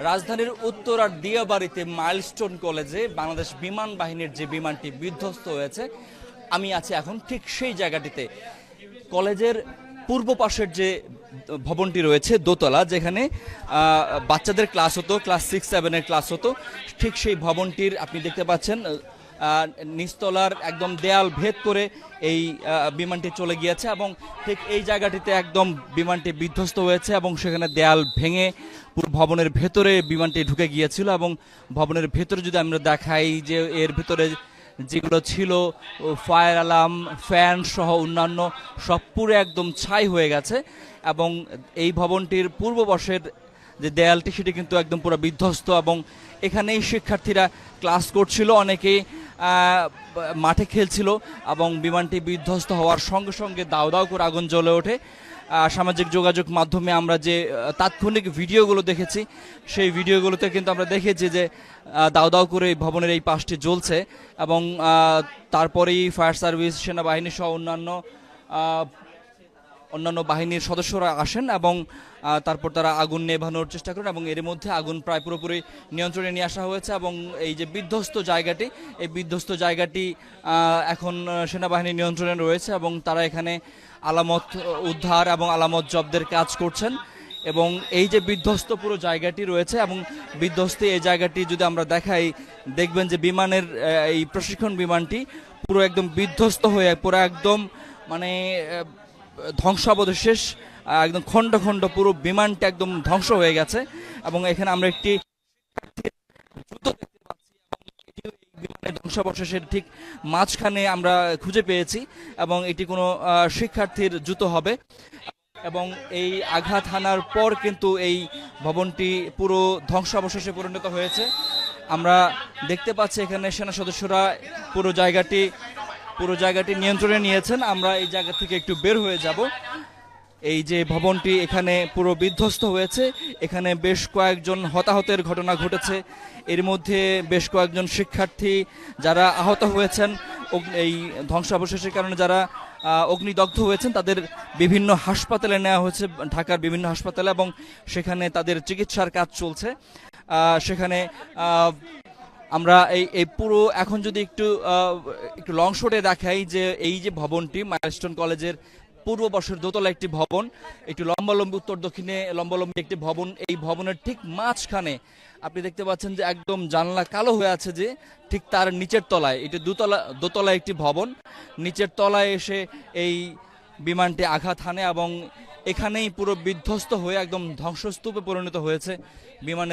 রাজধানীর উত্তরার দিয়াবাড়িতে মাইলস্টোন কলেজে বাংলাদেশ বিমান বাহিনীর যে বিমানটি বিধ্বস্ত হয়েছে, আমি আছি এখন ঠিক সেই জায়গাটিতে। কলেজের পূর্ব পাশের যে ভবনটি রয়েছে দোতলা, যেখানে বাচ্চাদের ক্লাস হতো, ক্লাস 6-7-এর ক্লাস হতো, ঠিক সেই ভবনটির আপনি দেখতে পাচ্ছেন নিচতলার একদম দেয়াল ভেদ করে এই বিমানটি চলে গিয়েছে এবং ঠিক এই জায়গাটিতে একদম বিমানটি বিধ্বস্ত হয়েছে এবং সেখানে দেয়াল ভেঙে পুরো ভবনের ভেতরে বিমানটি ঢুকে গিয়েছিল। এবং ভবনের ভেতরে যদি আমরা দেখাই যে এর ভেতরে যেগুলো ছিল ফায়ার অ্যালার্ম, ফ্যান সহ অন্যান্য সব পুরো একদম ছাই হয়ে গেছে এবং এই ভবনটির পূর্ব পাশের যে দেয়ালটি সেটি কিন্তু একদম পুরো বিধ্বস্ত এবং এখানেই শিক্ষার্থীরা ক্লাস করছিল, অনেকেই মাঠে খেলছিল এবং বিমানটি বিধ্বস্ত হওয়ার সঙ্গে সঙ্গে দাউ দাউ করে আগুন জ্বলে ওঠে। সামাজিক যোগাযোগ মাধ্যমে আমরা যে তাৎক্ষণিক ভিডিওগুলো দেখেছি, সেই ভিডিওগুলোতে কিন্তু আমরা দেখেছি যে দাউ দাউ করে ভবনের এই পাশটি জ্বলছে এবং তারপরেই ফায়ার সার্ভিস, সেনাবাহিনী সহ অন্যান্য বাহিনীর সদস্যরা আসেন এবং তারপর তারা আগুন নেভানোর চেষ্টা করেন এবং এর মধ্যে আগুন প্রায় পুরোপুরি নিয়ন্ত্রণে নিয়ে আসা হয়েছে এবং এই যে বিধ্বস্ত জায়গাটি, এই বিধ্বস্ত জায়গাটি এখন সেনাবাহিনীর নিয়ন্ত্রণে রয়েছে এবং তারা এখানে আলামত উদ্ধার এবং আলামত জব্দের কাজ করছেন। এবং এই যে বিধ্বস্ত পুরো জায়গাটি রয়েছে এবং বিধ্বস্ত এই জায়গাটি যদি আমরা দেখাই, দেখবেন যে বিমানের এই প্রশিক্ষণ বিমানটি পুরো একদম বিধ্বস্ত হয়ে পুরো একদম মানে ধ্বংসাবশেষ, একদম খণ্ড খণ্ড পুরো বিমানটা একদম ধ্বংস হয়ে গেছে এবং এখানে আমরা একটি জুতো দেখতে পাচ্ছি এবং এটিও এই বিমানের ধ্বংসাবশেষের ঠিক মাঝখানে আমরা খুঁজে পেয়েছি এবং এটি কোনো শিক্ষার্থীর জুতো হবে এবং এই আঘাত হানার পর কিন্তু এই ভবনটি পুরো ধ্বংসাবশেষে পরিণত হয়েছে। আমরা দেখতে পাচ্ছি এখানে সেনা সদস্যরা পুরো জায়গাটি নিয়ন্ত্রণে নিয়েছেন। আমরা এই জায়গা থেকে একটু বের হয়ে যাব। এই যে ভবনটি এখানে পুরো বিধ্বস্ত হয়েছে, এখানে বেশ কয়েকজন হতাহতের ঘটনা ঘটেছে, এর মধ্যে বেশ কয়েকজন শিক্ষার্থী যারা আহত হয়েছেন, এই ধ্বংসাবশেষের কারণে যারা অগ্নিদগ্ধ হয়েছেন তাদের বিভিন্ন হাসপাতালে নেওয়া হয়েছে, ঢাকার বিভিন্ন হাসপাতালে, এবং সেখানে তাদের চিকিৎসার কাজ চলছে। সেখানে আমরা এই পুরো এখন যদি একটু লং শটে দেখাই যে এই যে ভবনটি মাইলস্টোন কলেজের পূর্ব পাশের দোতলা একটি ভবন, একটু লম্বালম্বি উত্তর দক্ষিণে লম্বালম্বি একটি ভবন। এই ভবনের ঠিক মাঝখানে আপনি দেখতে পাচ্ছেন যে একদম জানলা কালো হয়ে আছে, যে ঠিক তার নিচের তলায়, এটি দোতলা একটি ভবন, নিচের তলায় এসে এই বিমানটি আঘাত হানে এবং এখানেই পুরো বিধ্বস্ত হয়ে একদম ধ্বংসস্তূপে পরিণত হয়েছে বিমানের